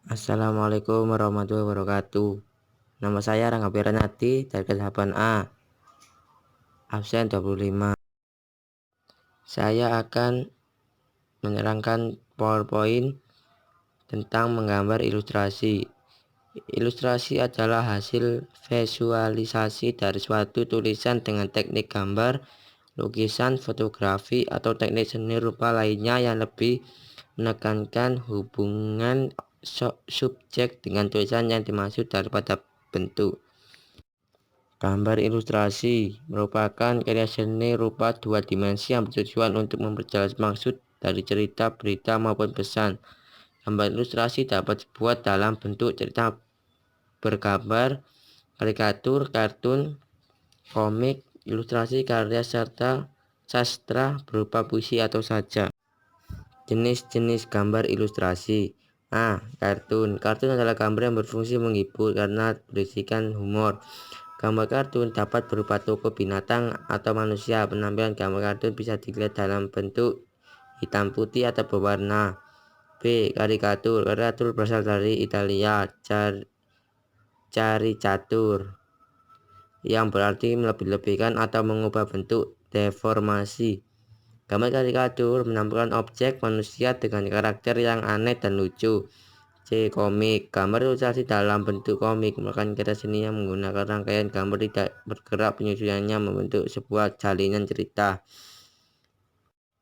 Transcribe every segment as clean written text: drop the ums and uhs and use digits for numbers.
Assalamualaikum warahmatullahi wabarakatuh. Nama saya Rangga Piranati dari kelas 8A, absen 25. Saya akan menerangkan PowerPoint tentang menggambar ilustrasi. Ilustrasi adalah hasil visualisasi dari suatu tulisan dengan teknik gambar, lukisan, fotografi, atau teknik seni rupa lainnya yang lebih menekankan hubungan subjek dengan tulisan yang dimaksud daripada bentuk. Gambar ilustrasi merupakan karya seni rupa dua dimensi yang bertujuan untuk memperjelas maksud dari cerita, berita, maupun pesan. Gambar ilustrasi dapat dibuat dalam bentuk cerita bergambar, karikatur, kartun, komik, ilustrasi karya serta sastra berupa puisi atau saja. Jenis-jenis gambar ilustrasi. Kartun. Kartun adalah gambar yang berfungsi menghibur karena berisikan humor. Gambar kartun dapat berupa tokoh binatang atau manusia. Penampilan gambar kartun bisa dilihat dalam bentuk hitam putih atau berwarna. Karikatur. Karikatur berasal dari Italia, caricatur, yang berarti melebih-lebihkan atau mengubah bentuk, deformasi. Gambar karikatur menampilkan objek manusia dengan karakter yang aneh dan lucu. Komik. Gambar ilustrasi dalam bentuk komik merupakan karya seni yang menggunakan rangkaian gambar tidak bergerak, penyusunannya membentuk sebuah jalinan cerita.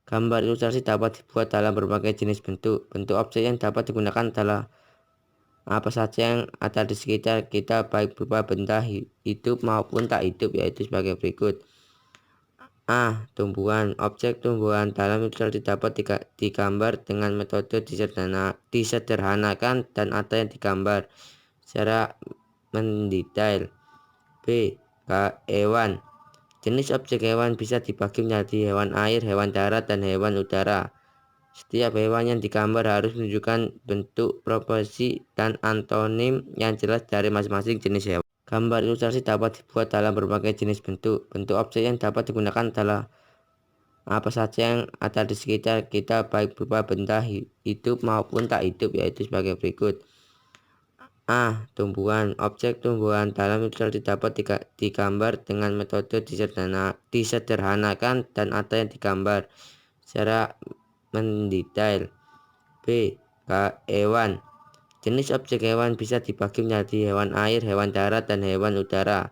Gambar ilustrasi dapat dibuat dalam berbagai jenis bentuk. Bentuk objek yang dapat digunakan adalah apa saja yang ada di sekitar kita, baik berupa benda hidup maupun tak hidup, yaitu sebagai berikut. Tumbuhan. Objek tumbuhan dalam ilustrasi dapat digambar dengan metode disederhanakan dan ada yang digambar secara mendetail. Hewan. Jenis objek hewan bisa dibagi menjadi hewan air, hewan darat, dan hewan udara. Setiap hewan yang digambar harus menunjukkan bentuk, proporsi, dan antonim yang jelas dari masing-masing jenis hewan. Gambar ilustrasi dapat dibuat dalam berbagai jenis bentuk. Bentuk objek yang dapat digunakan adalah apa saja yang ada di sekitar kita, baik berupa benda hidup maupun tak hidup, yaitu sebagai berikut. Tumbuhan. Objek tumbuhan dalam ilustrasi dapat digambar dengan metode disederhanakan dan ada yang digambar secara mendetail. Hewan. Jenis objek hewan bisa dibagi menjadi hewan air, hewan darat, dan hewan udara.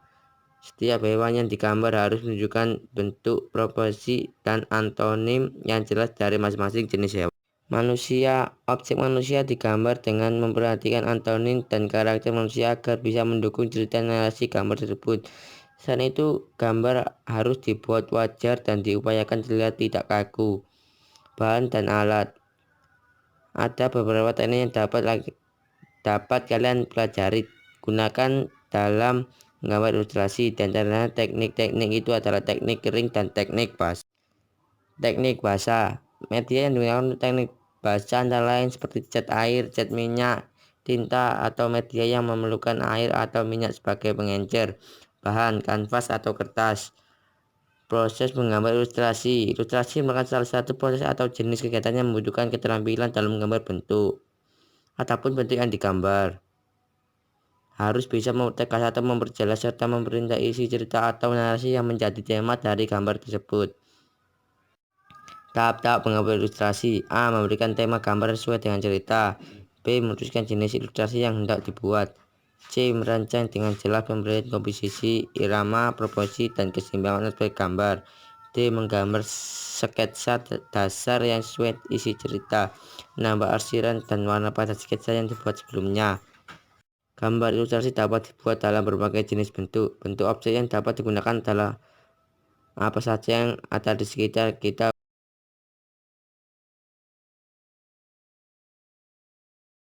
Setiap hewan yang digambar harus menunjukkan bentuk, proporsi, dan antonim yang jelas dari masing-masing jenis hewan. Manusia. Objek manusia digambar dengan memperhatikan antonim dan karakter manusia agar bisa mendukung cerita narasi gambar tersebut. Selain itu, gambar harus dibuat wajar dan diupayakan terlihat tidak kaku. Bahan dan alat. Ada beberapa teknik yang dapat kalian pelajari gunakan dalam menggambar ilustrasi, dan antaranya teknik-teknik itu adalah teknik kering dan teknik basah. Teknik basah. Media yang digunakan untuk teknik basah antara lain seperti cat air, cat minyak, tinta, atau media yang memerlukan air atau minyak sebagai pengencer. Bahan kanvas atau kertas. Proses menggambar ilustrasi. Ilustrasi merupakan salah satu proses atau jenis kegiatan yang membutuhkan keterampilan dalam menggambar bentuk ataupun bentuk yang digambar. Harus bisa mempertegas atau memperjelas serta memperindah isi cerita atau narasi yang menjadi tema dari gambar tersebut. Tahap-tahap menggambar ilustrasi. Memberikan tema gambar sesuai dengan cerita. B. Memutuskan jenis ilustrasi yang hendak dibuat. C. Merancang dengan jelas pemberian komposisi, irama, proporsi, dan keseimbangan aspek gambar. D. Menggambar sketsa dasar yang sesuai isi cerita, menambah arsiran dan warna pada sketsa yang dibuat sebelumnya. Gambar ilustrasi dapat dibuat dalam berbagai jenis bentuk. Bentuk objek yang dapat digunakan adalah apa saja yang ada di sekitar kita,